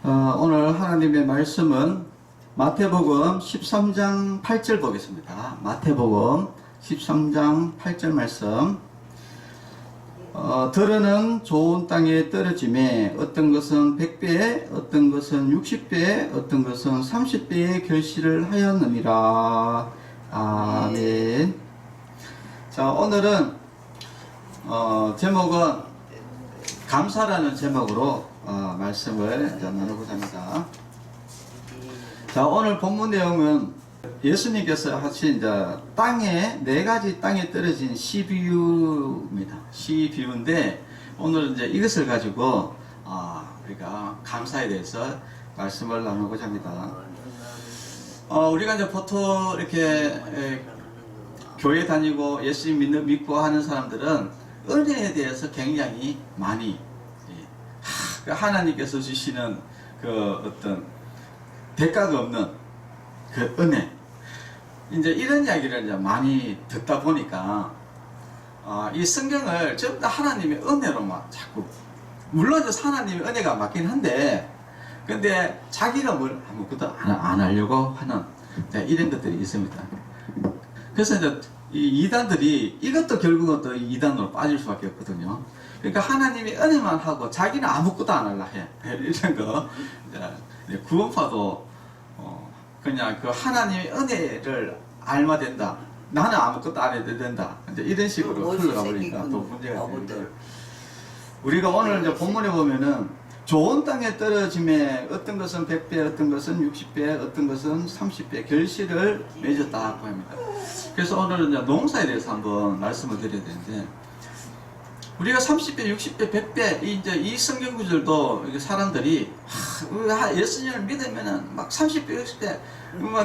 오늘 하나님의 말씀은 마태복음 13장 8절 보겠습니다. 마태복음 13장 8절 말씀. 들으는 좋은 땅에 떨어짐에 어떤 것은 100배, 어떤 것은 60배, 어떤 것은 30배의 결실을 하였느니라. 아멘. 자, 오늘은 제목은 감사라는 제목으로 말씀을 나누고자 합니다. 자, 오늘 본문 내용은 예수님께서 하신 땅에, 네 가지 땅에 떨어진 시비유입니다. 시비유인데, 오늘은 이것을 가지고, 우리가 감사에 대해서 말씀을 나누고자 합니다. 우리가 보통 이렇게, 교회 다니고 예수님 믿고 하는 사람들은 은혜에 대해서 굉장히 많이, 하나님께서 주시는 그 어떤 대가가 없는 그 은혜, 이런 이야기를 많이 듣다 보니까 이 성경을 전부 다 하나님의 은혜로만 자꾸, 물론 하나님의 은혜가 맞긴 한데, 근데 자기가 뭘 아무것도 안 하려고 하는 이런 것들이 있습니다. 그래서 이 이단들이 이것도 결국은 또 이단으로 빠질 수밖에 없거든요. 그러니까 하나님이 은혜만 하고 자기는 아무것도 안 하려 해. 이런 거. 구원파도 그냥 그 하나님의 은혜를 알면 된다. 나는 아무것도 안 해도 된다. 이런 식으로 흘러가 버리니까 또 문제가 되는데, 우리가 오늘 본문에 보면은 좋은 땅에 떨어짐에 어떤 것은 100배, 어떤 것은 60배, 어떤 것은 30배 결실을 맺었다고 합니다. 그래서 오늘은 농사에 대해서 한번 말씀을 드려야 되는데, 우리가 30배, 60배, 100배, 이 성경 구절도 사람들이, 예수님을 믿으면은 막 30배, 60배,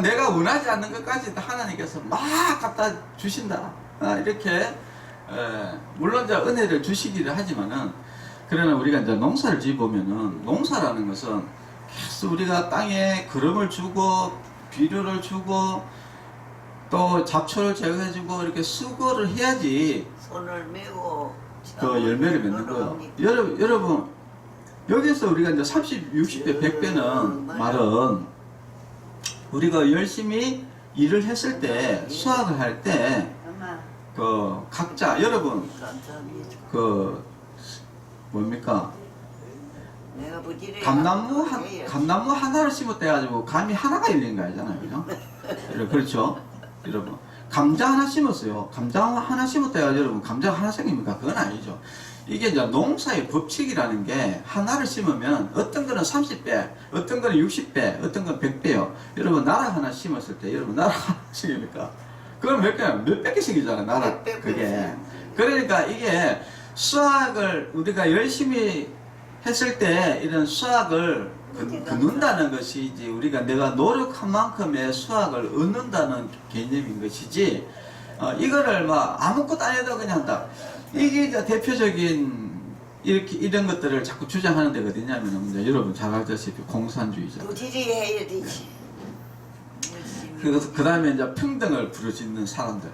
내가 원하지 않는 것까지 하나님께서 막 갖다 주신다. 이렇게, 물론 은혜를 주시기를 하지만은, 그러나 우리가 농사를 지어보면은, 농사라는 것은 계속 우리가 땅에 거름을 주고, 비료를 주고, 또 잡초를 제거해주고, 이렇게 수고를 해야지, 손을 메고, 그 열매를 맺는 거예요. 여러분, 여기서 우리가 30, 60배, 100배는 말은, 우리가 열심히 일을 했을 때, 수확을 할 때, 각자, 여러분, 뭡니까? 감나무 하나를 심었대가지고 감이 하나가 열리는 거 아니잖아요. 그죠? 그렇죠? 여러분. 감자 하나 심었어요. 감자 하나 심었대가 여러분 감자 하나 생깁니까? 그건 아니죠. 이게 농사의 법칙이라는 게, 하나를 심으면 어떤 거는 30배, 어떤 거는 60배, 어떤 건 100배요. 여러분 나락 하나 심었을 때 여러분 나락 하나 생깁니까? 그건 몇백 개 생기잖아요. 나락 그게. 그러니까 이게 수확을 우리가 열심히 했을 때 이런 수확을 얻는다는 것이지, 우리가 내가 노력한 만큼의 수확을 얻는다는 개념인 것이지, 이거를 아무것도 안 해도 그냥 한다. 이게 대표적인 이런 것들을 자꾸 주장하는 데가 어디냐면, 여러분 잘 알다시피 공산주의자. 부지리해야 되지. 그 다음에 평등을 부르짖는 사람들.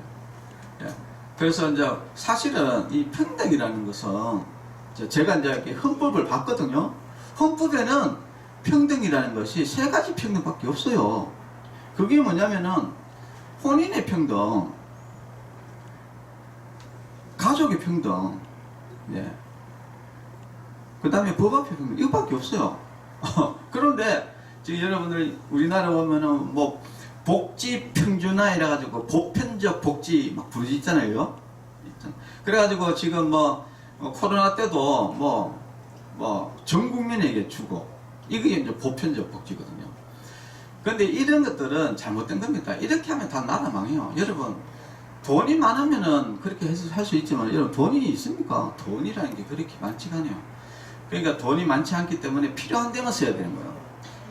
그래서 사실은 이 평등이라는 것은, 제가 이렇게 헌법을 봤거든요. 헌법에는 평등이라는 것이 세 가지 평등밖에 없어요. 그게 뭐냐면은 혼인의 평등, 가족의 평등, 그 다음에 법 앞의 평등, 이거밖에 없어요. 그런데 지금 여러분들 우리나라 보면은 복지 평준화 이래가지고 보편적 복지 막 부르짖잖아요. 그래가지고 지금 코로나 때도 전 국민에게 주고, 이게 이제 보편적 복지거든요. 그런데 이런 것들은 잘못된 겁니다. 이렇게 하면 다 나라 망해요. 여러분, 돈이 많으면은 그렇게 할 수 있지만, 여러분 돈이 있습니까? 돈이라는 게 그렇게 많지가 않아요. 그러니까 돈이 많지 않기 때문에 필요한 데만 써야 되는 거예요.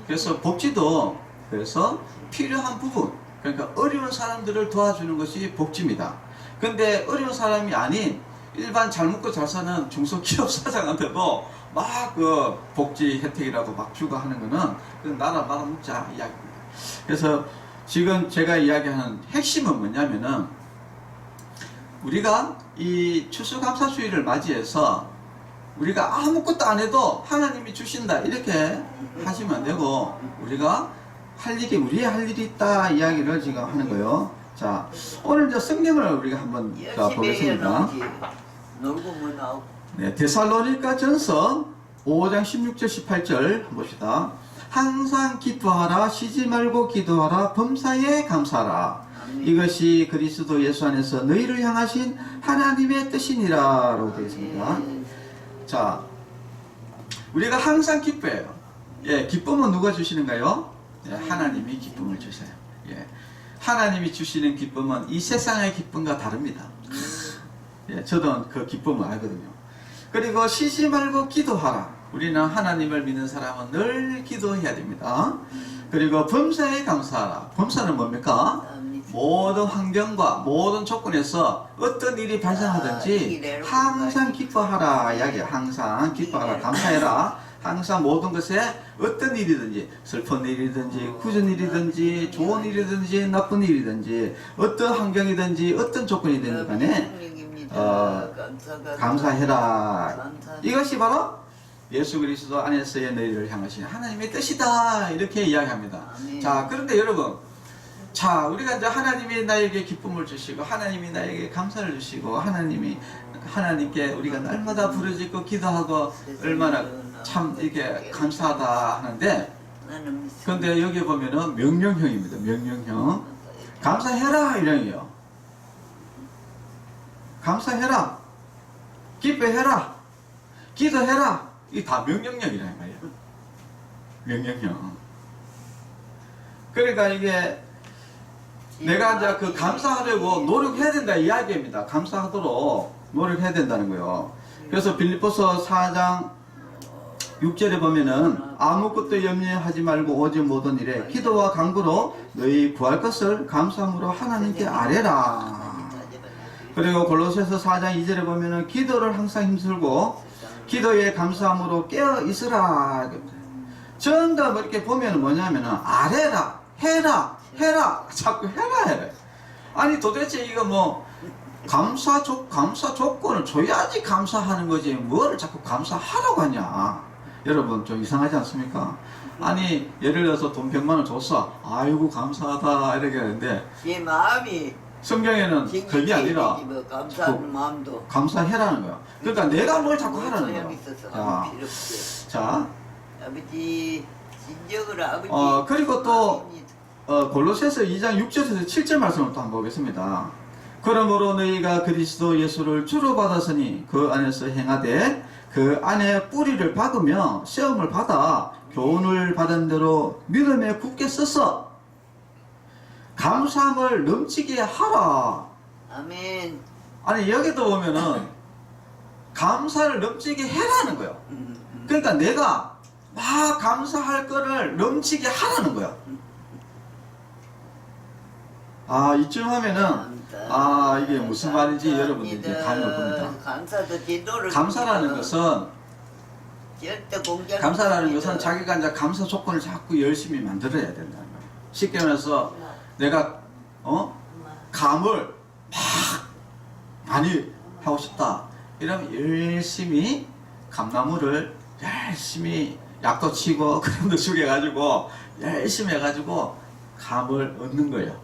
그래서 복지도 필요한 부분, 그러니까 어려운 사람들을 도와주는 것이 복지입니다. 근데 어려운 사람이 아닌 일반 잘 먹고 잘 사는 중소기업 사장한테도 그 복지 혜택이라도 막 주고 하는 거는 그 나라 말아먹자 이야기입니다. 그래서 지금 제가 이야기하는 핵심은 뭐냐면은, 우리가 이 추수감사주의를 맞이해서 우리가 아무것도 안 해도 하나님이 주신다 이렇게 하시면 안 되고 우리가 할 일이 우리의 할 일이 있다 이야기를 지금 하는 거예요. 자, 오늘 이제 성경을 우리가 한번 보겠습니다. 놀고 뭐 나오고. 네, 데살로니가 전서 5장 16절 18절 봅시다. 항상 기뻐하라, 쉬지 말고 기도하라, 범사에 감사하라. 이것이 그리스도 예수 안에서 너희를 향하신 하나님의 뜻이니라 라고 되어 있습니다. 자, 우리가 항상 기뻐해요. 예, 기쁨은 누가 주시는가요? 예, 하나님이 기쁨을 주세요. 예, 하나님이 주시는 기쁨은 이 세상의 기쁨과 다릅니다. 예, 저도 그 기쁨을 알거든요. 그리고 쉬지 말고 기도하라. 우리는 하나님을 믿는 사람은 늘 기도해야 됩니다. 그리고 범사에 감사하라. 범사는 뭡니까? 모든 환경과 모든 조건에서 어떤 일이 발생하든지 항상 기뻐하라 이야기야. 항상 기뻐하라, 감사해라. 항상 모든 것에 어떤 일이든지 슬픈 일이든지 굳은 일이든지 좋은 일이든지 나쁜 일이든지 어떤 환경이든지 어떤 조건이든지 간에 감사해라. 이것이 바로 예수 그리스도 안에서의 너희를 향하신 하나님의 뜻이다 이렇게 이야기합니다. 자, 그런데 여러분, 자, 우리가 이제 하나님이 나에게 기쁨을 주시고 하나님이 나에게 감사를 주시고 하나님께 우리가 날마다 부르짖고 기도하고 얼마나 참 이게 감사하다 하는데, 그런데 여기 보면은 명령형입니다. 명령형. 감사해라 이런이요. 감사해라, 기뻐해라, 기도해라. 이 다 명령형이라는 거예요. 명령형. 그러니까 이게 내가 이제 그 감사하려고 노력해야 된다 이야기입니다. 감사하도록 노력해야 된다는 거예요. 그래서 빌립보서 4장 6절에 보면은 아무것도 염려하지 말고 오직 모든 일에 기도와 간구로 너희 구할 것을 감사함으로 하나님께 아뢰라. 그리고 골로새서 4장 2절에 보면은 기도를 항상 힘쓰고 기도에 감사함으로 깨어 있으라. 전부 다 이렇게 보면 뭐냐면은 아뢰라, 해라, 자꾸 해라. 아니 도대체 이거 뭐 감사 조건을 줘야지 감사하는 거지 뭐를 자꾸 감사하라고 하냐. 여러분 좀 이상하지 않습니까? 아니 예를 들어서 돈 100만 원 줬어. 아이고 감사하다 이렇게 하는데 제 마음이 성경에는 그게 아니라 뭐 감사하는 마음도 감사해라는 거야. 그러니까 내가 뭘 자꾸 하라는 거야. 자, 아버지 진정으로 아버지. 그리고 또 골로새서 2장 6절에서 7절 말씀을 또 한번 보겠습니다. 그러므로 너희가 그리스도 예수를 주로 받았으니 그 안에서 행하되 그 안에 뿌리를 박으며 시험을 받아 교훈을 받은 대로 믿음에 굳게 서서 감사함을 넘치게 하라. 아멘. 아니 여기도 보면은 감사를 넘치게 해라는 거예요. 그러니까 내가 막 감사할 거를 넘치게 하라는 거야. 아, 이쯤 하면은 이게 무슨 말인지 여러분들이 이제 감이 올 겁니다. 감사라는 것은 자기가 이제 감사 조건을 자꾸 열심히 만들어야 된다는 거예요. 쉽게 말해서 내가 감을 막 많이 하고 싶다. 이러면 열심히 감나무를 열심히 약도 치고 그림도 죽여가지고 열심히 해가지고 감을 얻는 거예요.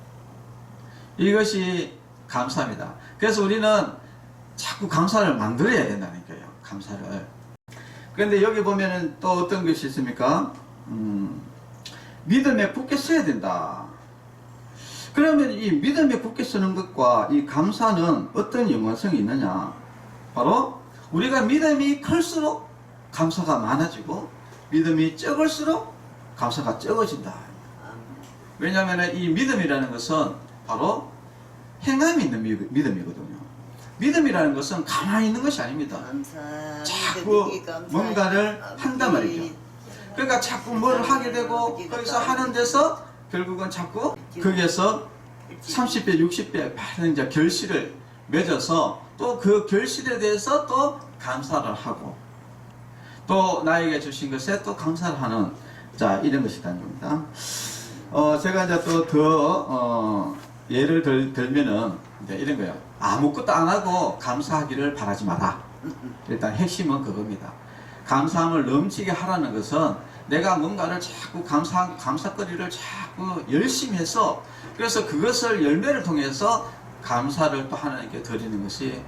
이것이 감사입니다. 그래서 우리는 자꾸 감사를 만들어야 된다는 거예요. 감사를. 그런데 여기 보면은 또 어떤 것이 있습니까? 믿음에 굳게 서야 된다. 그러면 이 믿음에 굳게 서는 것과 이 감사는 어떤 연관성이 있느냐? 바로 우리가 믿음이 클수록 감사가 많아지고 믿음이 적을수록 감사가 적어진다. 왜냐하면 이 믿음이라는 것은 바로 행함이 있는 믿음이거든요. 믿음이라는 것은 가만히 있는 것이 아닙니다. 자꾸 뭔가를 한단 말이죠. 그러니까 자꾸 뭘 하게 되고 거기서 하는 데서 결국은 자꾸 거기에서 30배, 60배 많은 이제 결실을 맺어서 또 그 결실에 대해서 또 감사를 하고 또 나에게 주신 것에 또 감사를 하는 자 이런 것이라는 겁니다. 제가 이제 또 더 예를 들면은 이제 이런 거예요. 아무것도 안 하고 감사하기를 바라지 마라. 일단 핵심은 그겁니다. 감사함을 넘치게 하라는 것은 내가 뭔가를 자꾸 감사거리를 자꾸 열심히 해서 그래서 그것을 열매를 통해서 감사를 또 하나님께 드리는 것이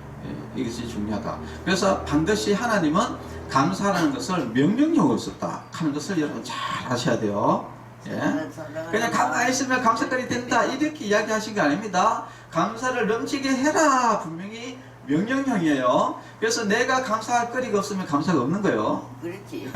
이것이 중요하다. 그래서 반드시 하나님은 감사라는 것을 명령형으로 썼다 하는 것을 여러분 잘 아셔야 돼요. 예. 그냥 가만히 있으면 감사거리 된다 이렇게 이야기하신 게 아닙니다. 감사를 넘치게 해라 분명히 명령형이에요. 그래서 내가 감사할 거리가 없으면 감사가 없는 거예요. 그렇지.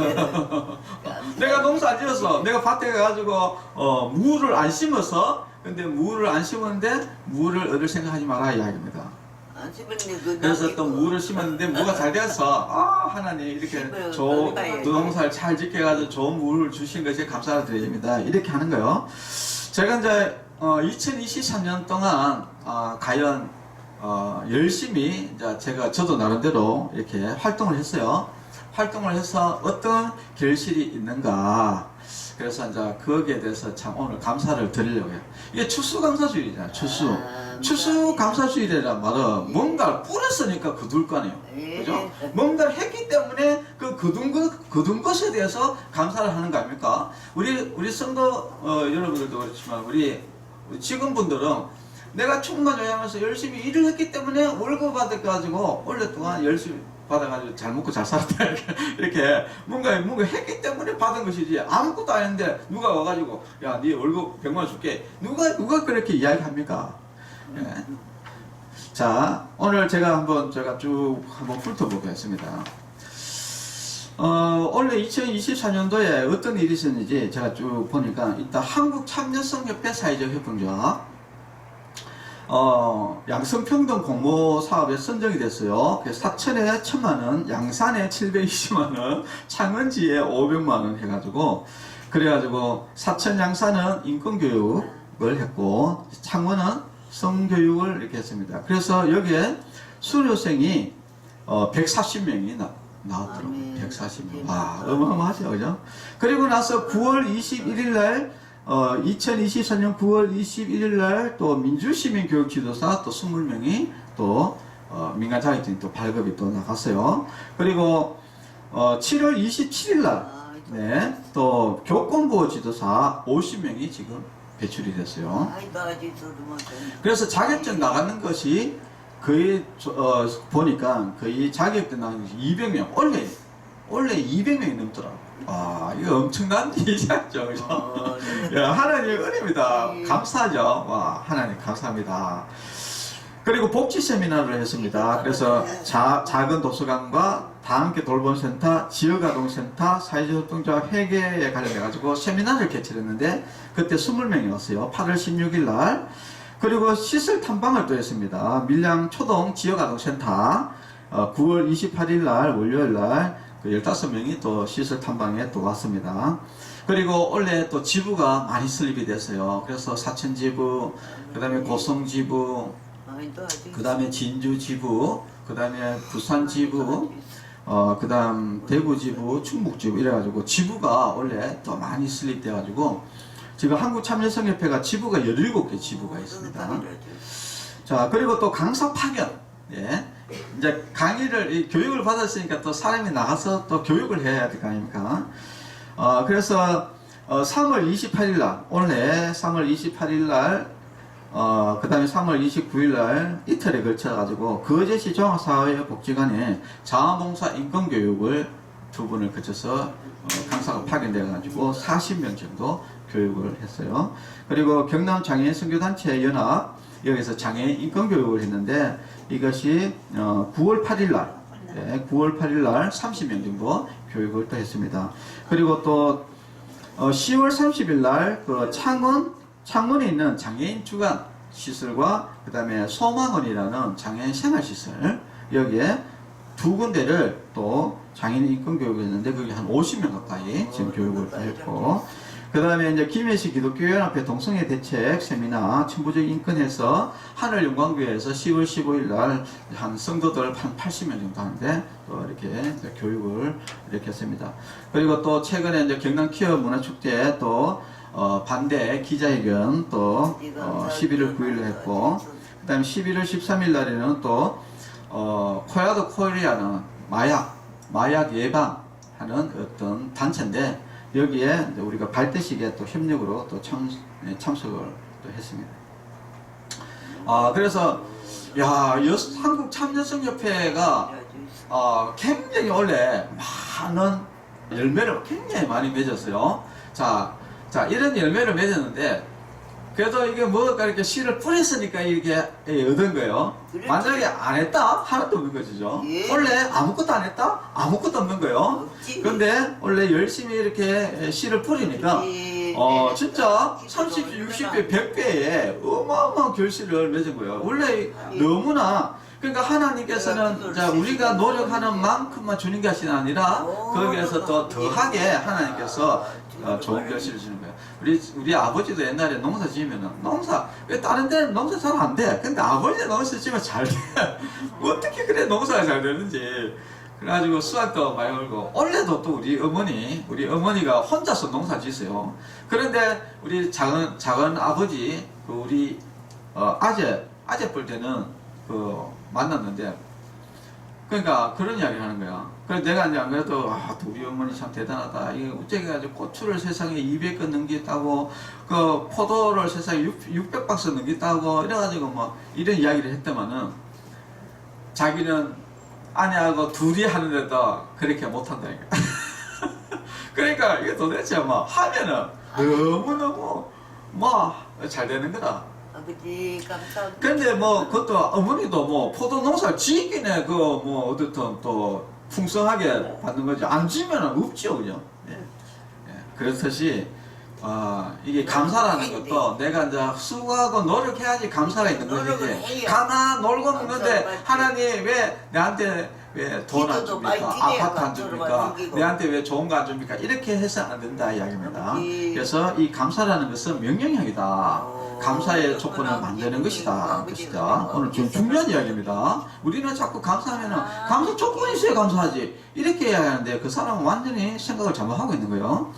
내가 농사 안 지었어. 내가 밭에 가가지고 무를 안 심어서 근데 무를 안 심었는데 무를 얻을 생각하지 마라 이야기입니다. 안 심었는데 그 그래서 또 무를 심었는데 무가 잘 되어서 하나님 이렇게 좋은 농사를 잘 지켜가지고 좋은 무를 주신 것에 감사를 드립니다. 이렇게 하는 거예요. 제가 이제 2023년 동안 과연 열심히 이제 저도 나름대로 이렇게 활동을 했어요. 활동을 해서 어떤 결실이 있는가. 그래서 이제 거기에 대해서 참 오늘 감사를 드리려고 해요. 이게 추수감사주일이잖아요. 추수감사주일이란 말은 뭔가를 뿌렸으니까 거둘 거 아니에요. 그죠? 뭔가를 했기 때문에 그 거둔 것에 대해서 감사를 하는 거 아닙니까? 우리 성도 여러분들도 그렇지만 우리 직원분들은 내가 충만 요양하면서 열심히 일을 했기 때문에 월급 받아가지고 오랫동안 열심히 받아가지고 잘 먹고 잘 살았다 이렇게 뭔가 했기 때문에 받은 것이지 아무것도 안 했는데 누가 와가지고 야 네 월급 100만 원 줄게 누가 그렇게 이야기합니까? 예. 자 오늘 제가 쭉 한번 훑어보겠습니다. 원래 2024년도에 어떤 일이 있었는지 제가 쭉 보니까 일단 한국참여성협회 사회적 협동조합 양성평등 공모 사업에 선정이 됐어요. 사천에 1000만원, 양산에 720만원, 창원지에 500만원 해가지고, 그래가지고, 사천 양산은 인권교육을 했고, 창원은 성교육을 이렇게 했습니다. 그래서 여기에 수료생이 140명이 나왔더라고요. 140명. 와, 어마어마하죠, 그죠? 그리고 나서 9월 21일 날 2024년 9월 21일 날 또 민주시민교육지도사 또 20명이 또 민간 자격증 또 발급이 또 나갔어요. 그리고 7월 27일 날 또 교권보호 지도사 50명이 지금 배출이 됐어요. 그래서 자격증 나가는 것이 거의 보니까 거의 자격증 나가는 것이 200명 원래 200명이 넘더라고요. 이거 엄청난 일이죠, 그죠? 하나님의 은혜입니다. 감사하죠. 하나님 감사합니다. 그리고 복지 세미나를 했습니다. 그래서 작은 도서관과 다함께 돌봄센터, 지역아동센터, 사회적협동조합 회계에 관련해가지고 세미나를 개최했는데 그때 20명이 왔어요. 8월 16일 날. 그리고 시설 탐방을 또 했습니다. 밀양 초동 지역아동센터 9월 28일 날 월요일 날 15명이 또 시설 탐방에 또 왔습니다. 그리고 원래 또 지부가 많이 설립이 됐어요. 그래서 사천지부, 그 다음에 고성지부, 그 다음에 진주지부, 그 다음에 부산지부, 그 다음 대구지부, 충북지부 이래가지고 지부가 원래 또 많이 설립돼가지고 지금 한국참여성협회가 지부가 17개 지부가 있습니다. 자, 그리고 또 강사 파견. 이제 강의를, 교육을 받았으니까 또 사람이 나가서 또 교육을 해야 될 거 아닙니까? 그래서 3월 28일 날, 오늘 3월 28일 날, 그 다음에 3월 29일 날 이틀에 걸쳐가지고 거제시 종합사회복지관에 자원봉사 인권교육을 2분을 거쳐서 강사가 파견되어가지고 40명 정도 교육을 했어요. 그리고 경남 장애인 선교단체 연합 여기서 장애인 인권교육을 했는데 이것이 9월 8일 날 9월 8일 날 30명 정도 교육을 또 했습니다. 그리고 또 10월 30일 날 그 창원에 있는 장애인 주간 시설과 그 다음에 소망원이라는 장애인 생활시설 여기에 2군데를 또 장애인 인권교육을 했는데 거기 한 50명 가까이 지금 교육을 했고 그 다음에 이제 김해시 기독교연합회 동성애 대책 세미나 천부적 인권에서 하늘영광교회에서 10월 15일 날 한 성도들 한 80명 정도 하는데 또 이렇게 교육을 이렇게 했습니다. 그리고 또 최근에 이제 경남 키어 문화축제 또 반대 기자회견 또 11월 9일로 했고 그 다음에 11월 13일 날에는 또 코야도 코리아는 마약 예방하는 어떤 단체인데 여기에 이제 우리가 발대식에 또 협력으로 또 참석을 또 했습니다. 그래서 한국 참여성협회가 굉장히 원래 많은 열매를 굉장히 많이 맺었어요. 자 이런 열매를 맺었는데 그래도 이게 뭐가 이렇게 씨를 뿌렸으니까 이게 얻은 거예요. 그렇지. 만약에 안 했다? 하나도 없는 거죠. 예. 원래 아무것도 안 했다? 아무것도 없는 거예요. 없지. 근데 원래 열심히 이렇게 씨를 뿌리니까 진짜 30배, 60배, 100배의 어마어마한 결실을 맺은 거예요. 원래 너무나 그러니까 하나님께서는 자, 우리가 노력하는 만큼만 주는 것이 아니라 거기에서 또 더하게 하나님께서 좋은 결실을 주는 거예요. 우리 아버지도 옛날에 농사 지으면은 왜 다른 데는 농사 잘 안 돼? 근데 아버지 농사 지으면 잘 돼. 어떻게 그래 농사가 잘 되는지. 그래가지고 수학도 많이 걸고 원래도 또 우리 어머니가 혼자서 농사 지으세요. 그런데 우리 작은 아버지 우리 아재 볼 때는 만났는데 그러니까 그런 이야기 하는 거야. 그래서 내가 이제 안 그래도 우리 어머니 참 대단하다. 이게 어째가지고 고추를 세상에 200건 넘겼다고 포도를 세상에 600박스 넘겼다고 이래가지고 뭐 이런 이야기를 했더만은 자기는 아내하고 둘이 하는데도 그렇게 못한다 이거. 그러니까 이게 도대체 뭐 하면은 너무너무 잘 되는 거다. 아버지 감사합니다. 근데 그것도 어머니도 포도 농사 지기네 어떻든 또 풍성하게 받는 거지. 안 지면은 없죠, 그죠? 그렇듯이 이게 감사라는 것도 내가 이제 수고하고 노력해야지 감사가 있는 거지. 가만 놀고 먹는데 하나님 왜 나한테 왜 돈 안 줍니까? 아파트 안 줍니까? 내한테 왜 좋은 거 안 줍니까? 이렇게 해서 안 된다 이야기입니다. 그래서 이 감사라는 것은 명령형이다. 감사의 조건을 만드는 것이다. 오늘 좀 중요한 이야기입니다. 우리는 자꾸 감사하면은 감사 조건이 있어야 감사하지. 이렇게 해야 하는데 그 사람은 완전히 생각을 잘못하고 있는 거예요.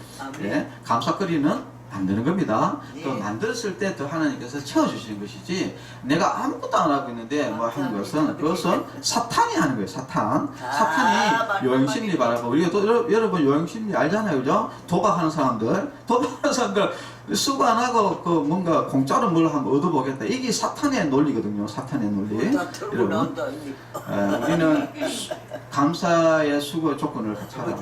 감사거리는 만드는 겁니다. 또 만들었을 때 또 하나님께서 채워주시는 것이지 내가 아무것도 안 하고 있는데 하는 것은 그것은 사탄이 하는 거예요. 사탄이 요행심리 바라고 우리가 또 여러분 요행심리 알잖아요, 그죠? 도박하는 사람들 수고 안 하고 뭔가 공짜로 뭘 한번 얻어보겠다. 이게 사탄의 논리거든요. 사탄의 논리. 여러분, 우리는 감사의 수고 조건을 갖춰라.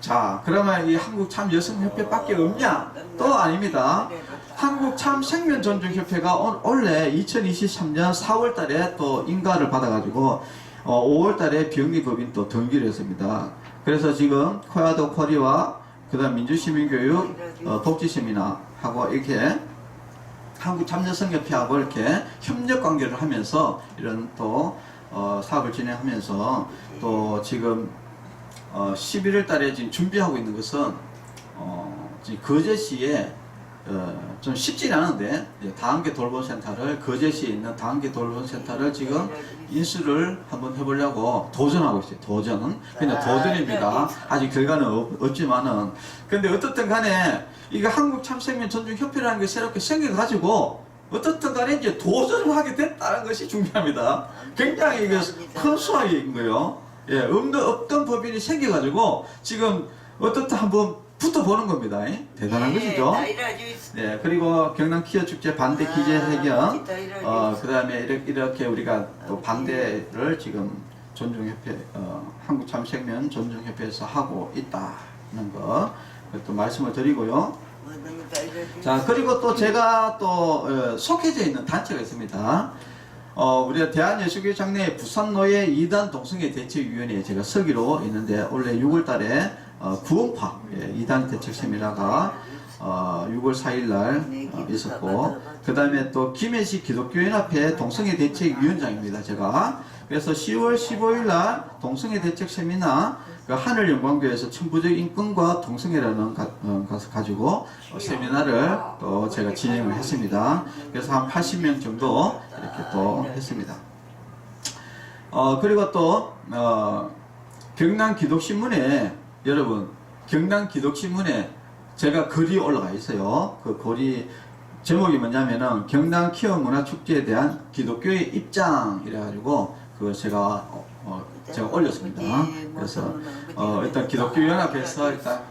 자, 그러면 이 한국 참 여성협회밖에 없냐? 또 아닙니다. 한국 참 생명존중협회가 원래 2023년 4월달에 또 인가를 받아가지고 5월달에 병리법인 또 등기를 했습니다. 그래서 지금 코야도 코리와 그다음 민주시민교육 복지세미나하고 이렇게 한국 참여성협회하고 이렇게 협력 관계를 하면서 이런 또 사업을 진행하면서 또 지금 11월 달에 지금 준비하고 있는 것은 지금 거제시에 좀 쉽지는 않은데 다한계 돌봄센터를 거제시에 있는 다한계 돌봄센터를 지금 인수를 한번 해보려고 도전하고 있어요. 그냥 도전입니다. 아직 결과는 없지만은 근데 어떻든 간에 이거 한국 참생명존중협회라는 게 새롭게 생겨가지고 어떻든 간에 이제 도전을 하게 됐다는 것이 중요합니다. 굉장히 이게 큰 수확인 거예요. 없던 법인이 생겨가지고 지금 어떻든 한번 붙어보는 겁니다. 대단한 것이죠. 그리고 경남 키어축제 반대 기재회견, 그 다음에 이렇게 우리가 또 반대를 지금 존중협회, 한국참생명 존중협회에서 하고 있다는 거, 또 말씀을 드리고요. 자, 그리고 또 제가 또 속해져 있는 단체가 있습니다. 우리가 대한예수교회 장례 부산노예 2단 동성애 대책위원회에 제가 서기로 있는데 올해 6월 달에 구원파 2단 대책 세미나가 6월 4일 날 있었고 그 다음에 또 김해시 기독교연합회 동성애 대책위원장입니다. 제가 그래서 10월 15일 날 동성애 대책 세미나 그 하늘영광교회에서 천부적 인권과 동성애라는 것을 가지고 세미나를 또 제가 진행을 했습니다. 그래서 한 80명 정도 이렇게 또 했습니다. 그리고 또 경남 기독신문에 여러분 경남 기독신문에 제가 글이 올라가 있어요. 그 글이 제목이 뭐냐면은 경남 키어 문화축제에 대한 기독교의 입장 이래가지고 그거 제가 제가 올렸습니다. 그래서 일단 기독교연합에서 일단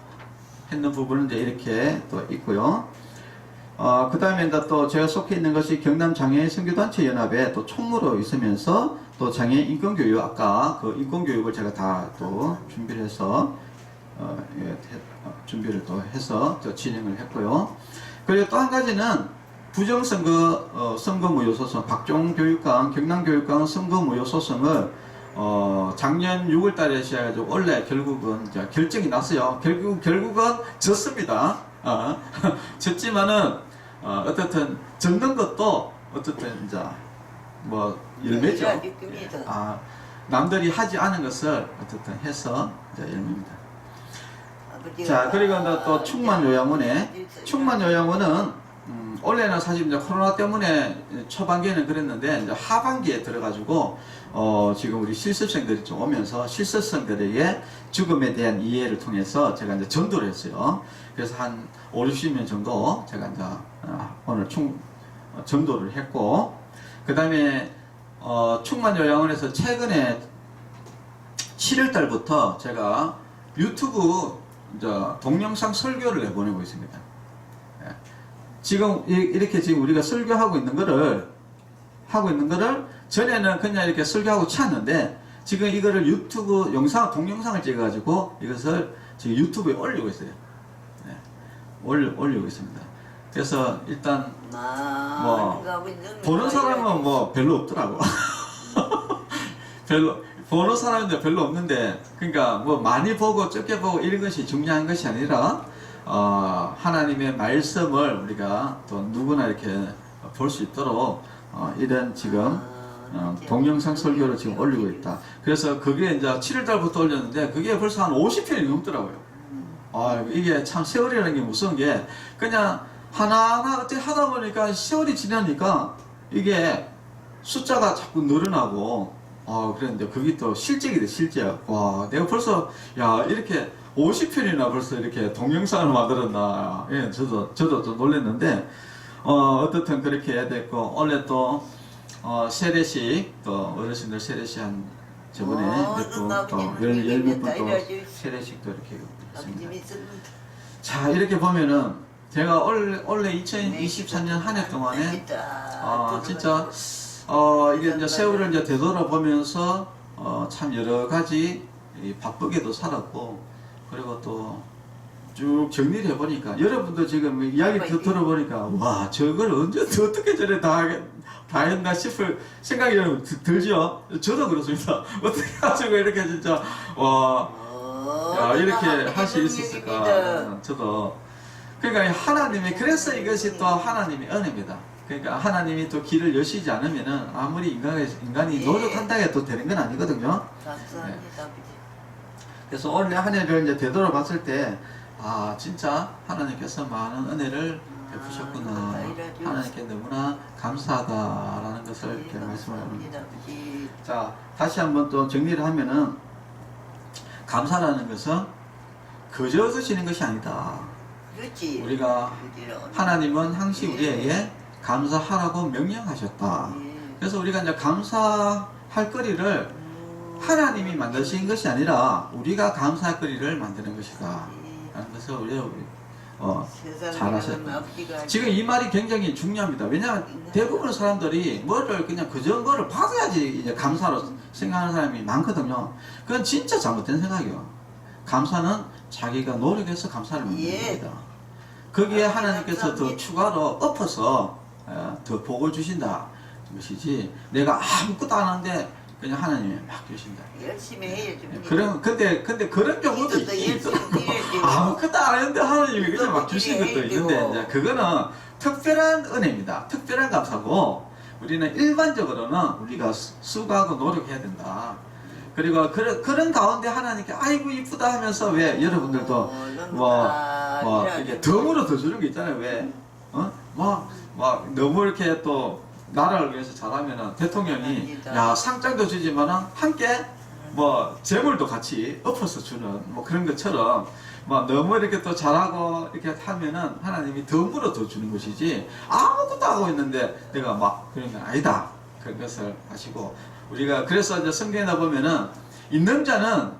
했는 부분은 이제 이렇게 또 있고요. 그 다음에 또 제가 속해 있는 것이 경남 장애인 선교단체 연합에 또 총무로 있으면서 또 장애인 인권교육, 아까 그 인권교육을 제가 다 또 준비를 해서 준비를 또 해서 또 진행을 했고요. 그리고 또 한 가지는 부정선거 선거무효소송, 박종교육감, 경남교육감 선거무효소송을 작년 6월달에 시작해가지고 원래 결국은 이제 결정이 났어요. 결국은 졌습니다. 졌지만은 어떻든 졌는 것도 어떻든 이제 뭐 열매죠. 남들이 하지 않은 것을 어떻든 해서 이제 열매입니다. 자, 그리고 또 충만요양원은 원래는 사실 이제 코로나 때문에 초반기에는 그랬는데 이제 하반기에 들어가지고 지금 우리 실습생들이 좀 오면서 실습생들에게 죽음에 대한 이해를 통해서 제가 이제 전도를 했어요. 그래서 한 5, 60명 정도 제가 이제 오늘 전도를 했고, 그 다음에 충만요양원에서 최근에 7월 달부터 제가 유튜브 이제 동영상 설교를 내보내고 있습니다. 지금 이렇게 지금 우리가 설교하고 있는 거를 전에는 그냥 이렇게 설교하고 치웠는데 지금 이거를 유튜브 동영상을 찍어가지고 이것을 지금 유튜브에 올리고 있어요. 올리고 있습니다. 그래서 일단 뭐 보는 사람은 뭐 별로 없더라고. 보는 사람은 별로 없는데, 그러니까 뭐 많이 보고 적게 보고 이런 것이 중요한 것이 아니라 하나님의 말씀을 우리가 또 누구나 이렇게 볼 수 있도록 이런 지금 동영상 설교를 지금 올리고 있다. 그래서 그게 이제 7월 달부터 올렸는데 그게 벌써 한 50편이 넘더라고요. 이게 참 세월이라는 게 무서운 게 그냥 하나하나 어떻게 하다 보니까 세월이 지나니까 이게 숫자가 자꾸 늘어나고 그랬는데 그게 또 실적이 돼, 실적. 와, 내가 벌써 이렇게 50편이나 벌써 이렇게 동영상을 만들었나. 예, 저도 좀 놀랐는데, 어떻든 그렇게 해야 됐고, 원래 또, 세례식, 또 어르신들 세례식 저번에 열몇 번 또 세례식도 이렇게 했습니다. 자, 이렇게 보면은, 제가 원래 2024년 한 해 동안에, 진짜, 이게 이제 세월을 이제 되돌아보면서, 참 여러 가지 바쁘게도 살았고, 그리고 또 쭉 정리를 해보니까 여러분도 지금 이야기 들어보니까 와 저걸 언제 어떻게 저래 다 했나 싶을 생각이 들죠. 저도 그렇습니다. 어떻게 가지고 이렇게 진짜 이렇게 할 수 있었을까. 저도 그러니까 하나님이 그래서 이것이 또 하나님의 은혜입니다. 그러니까 하나님이 또 길을 여시지 않으면은 아무리 인간이 노력한다고 해도 되는 건 아니거든요. 감사합니다. 그래서 올해 한 해를 이제 되돌아봤을 때, 진짜 하나님께서 많은 은혜를 베푸셨구나. 하나님께 너무나 감사하다라는 것을 이렇게 말씀을 합니다. 자, 다시 한번 또 정리를 하면은, 감사라는 것은 그저 얻으시는 것이 아니다. 우리가, 하나님은 항상 우리에게 감사하라고 명령하셨다. 그래서 우리가 이제 감사할 거리를 하나님이 만드신 것이 아니라 우리가 감사할 거리를 만드는 것이다 라는 것을 우리가 잘 아셨다. 지금 이 말이 굉장히 중요합니다. 왜냐하면 대부분 사람들이 뭐를 그냥 그전 거를 받아야지 이제 감사로 생각하는 사람이 많거든요. 그건 진짜 잘못된 생각이에요. 감사는 자기가 노력해서 감사를 만드는 겁니다. 거기에 하나님께서 더 추가로 엎어서 더 복을 주신다 것이지, 내가 아무것도 안 하는데 그냥 하나님이 막 주신다. 열심히 해야지. 근데 그런 경우도 있더라고. 아무것도 안 했는데 하나님이 그냥 막 주신 것도 있는데, 이제 그거는 특별한 은혜입니다. 특별한 감사고, 우리는 일반적으로는 우리가 수고하고 노력해야 된다. 그리고 그런 가운데 하나님께 아이고 이쁘다 하면서, 왜 여러분들도 이게 덤으로 더 주는 게 있잖아요. 왜? 너무 이렇게 또 나라를 위해서 잘하면은 대통령이 상장도 주지만은 함께 재물도 같이 엎어서 주는 그런 것처럼 너무 이렇게 또 잘하고 이렇게 하면은 하나님이 덤으로 더 주는 것이지, 아무것도 하고 있는데 내가 그런 건 아니다. 그런 것을 하시고, 우리가 그래서 이제 성경에 보면은 있는 자는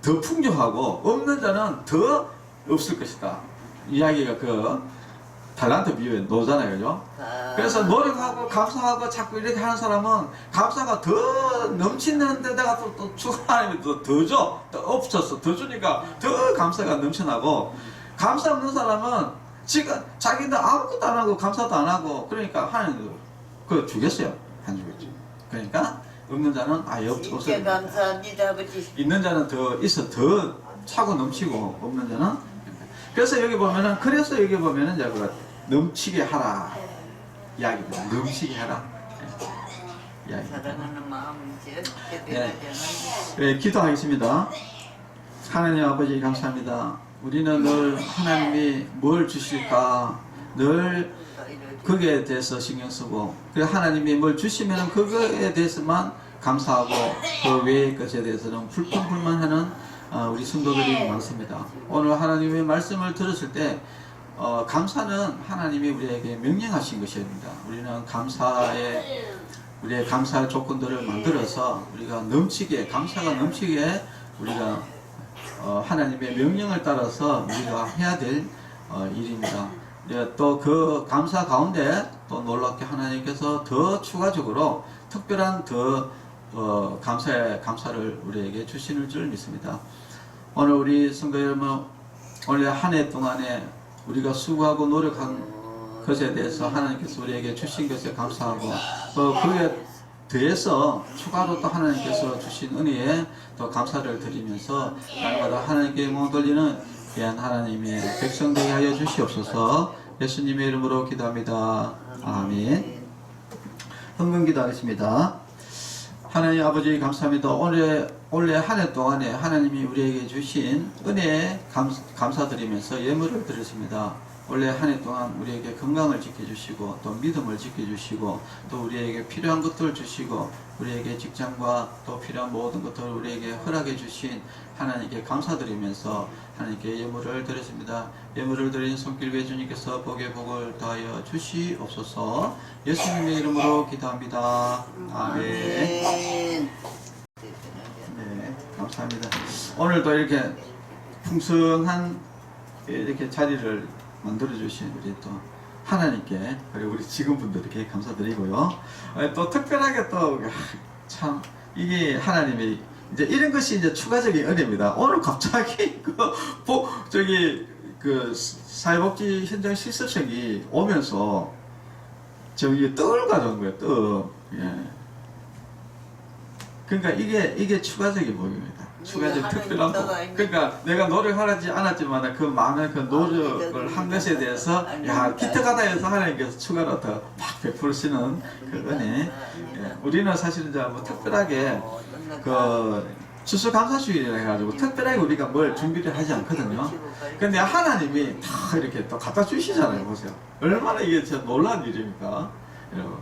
더 풍족하고 없는 자는 더 없을 것이다. 이야기가 그 달란트 비유에 나오잖아요, 그죠? 그래서 노력하고 감사하고 자꾸 이렇게 하는 사람은 감사가 더 넘치는 데다가 또 추가하면 더 줘, 더 없어서 더 주니까 더 감사가 넘쳐나고, 감사 없는 사람은 지금 자기는 아무것도 안 하고 감사도 안 하고 그러니까 하나님도 그거 주겠어요? 안 주겠죠. 그러니까 없는 자는 아예 없어요. 진짜 감사합니다, 아버지. 있는 자는 더 있어 더 차고 넘치고 없는 자는. 그래서 여기 보면은 이제 그 넘치게 하라 이야기입니다. 넘치게 하라 이야기. 사랑하는 마음이지. 네. 네, 기도하겠습니다. 하나님 아버지 감사합니다. 우리는 늘 하나님이 뭘 주실까 늘 거기에 대해서 신경 쓰고, 그 하나님이 뭘 주시면 그거에 대해서만 감사하고 그 외의 것에 대해서는 불평불만하는 우리 성도들이 많습니다. 오늘 하나님의 말씀을 들었을 때 감사는 하나님이 우리에게 명령하신 것입니다. 우리는 우리의 감사의 조건들을 만들어서 우리가 넘치게, 감사가 넘치게 우리가 하나님의 명령을 따라서 우리가 해야 될 일입니다. 또 그 감사 가운데 또 놀랍게 하나님께서 더 추가적으로 특별한 감사를 우리에게 주시는 줄 믿습니다. 오늘 우리 성도 여러분, 오늘 한 해 동안에 우리가 수고하고 노력한 것에 대해서 하나님께서 우리에게 주신 것에 감사하고, 또 그에 더해서 추가로 또 하나님께서 주신 은혜에 또 감사를 드리면서 날마다 하나님께 영광 돌리는 귀한 하나님의 백성 되게 하여 주시옵소서. 예수님의 이름으로 기도합니다. 아멘. 헌금 기도하겠습니다. 하나님 아버지 감사합니다. 올해 한 해 동안에 하나님이 우리에게 주신 은혜에 감사드리면서 예물을 드렸습니다. 올해 한 해 동안 우리에게 건강을 지켜주시고 또 믿음을 지켜주시고 또 우리에게 필요한 것들을 주시고 우리에게 직장과 또 필요한 모든 것들을 우리에게 허락해 주신 하나님께 감사드리면서 하나님께 예물을 드렸습니다. 예물을 드린 손길 위에 주님께서 복의 복을 더하여 주시옵소서. 예수님의 이름으로 기도합니다. 아멘. 네, 감사합니다. 오늘도 이렇게 풍성한 이렇게 자리를 만들어주신 우리 또 하나님께, 그리고 우리 직원분들께 감사드리고요. 또 특별하게 또 참 이게 하나님이 이제 이런 것이 이제 추가적인 은혜입니다. 오늘 갑자기 그 사회복지 현장 실습생이 오면서 저기 떡을 가져온 거예요. 떡. 예. 그러니까 이게 추가적인 복입니다. 추가적 특별한 복. 그러니까 내가 노력하지 않았지만 그 많은 그 노력을 한 것에 대해서 기특하다 해서 하나님께서 추가로 더 막 베푸시는 그 은혜. 예. 우리는 사실은 이제 뭐 특별하게 그 추수감사주일이라 해가지고 특별하게 우리가 뭘 준비를 하지 않거든요. 근데 하나님이 다 이렇게 또 갖다 주시잖아요. 보세요. 얼마나 이게 진짜 놀라운 일입니까? 여러분.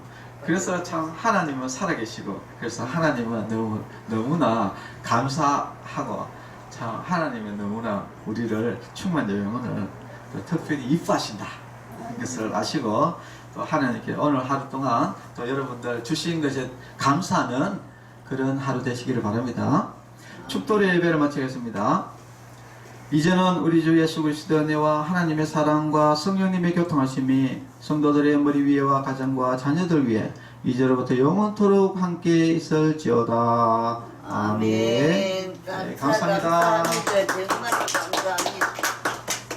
그래서 참 하나님은 살아계시고, 그래서 하나님은 너무나 감사하고, 참 하나님은 너무나 우리를 충만의 영혼을 특별히 이뻐하신다 이것을 아시고, 또 하나님께 오늘 하루 동안 또 여러분들 주신 것에 감사하는 그런 하루 되시기를 바랍니다. 축도의 예배를 마치겠습니다. 이제는 우리 주 예수 그리스도의 은혜와 하나님의 사랑과 성령님의 교통하심이 성도들의 머리 위에와 가정과 자녀들 위에 이제로부터 영원토록 함께 있을지어다. 아멘. 네, 감사합니다.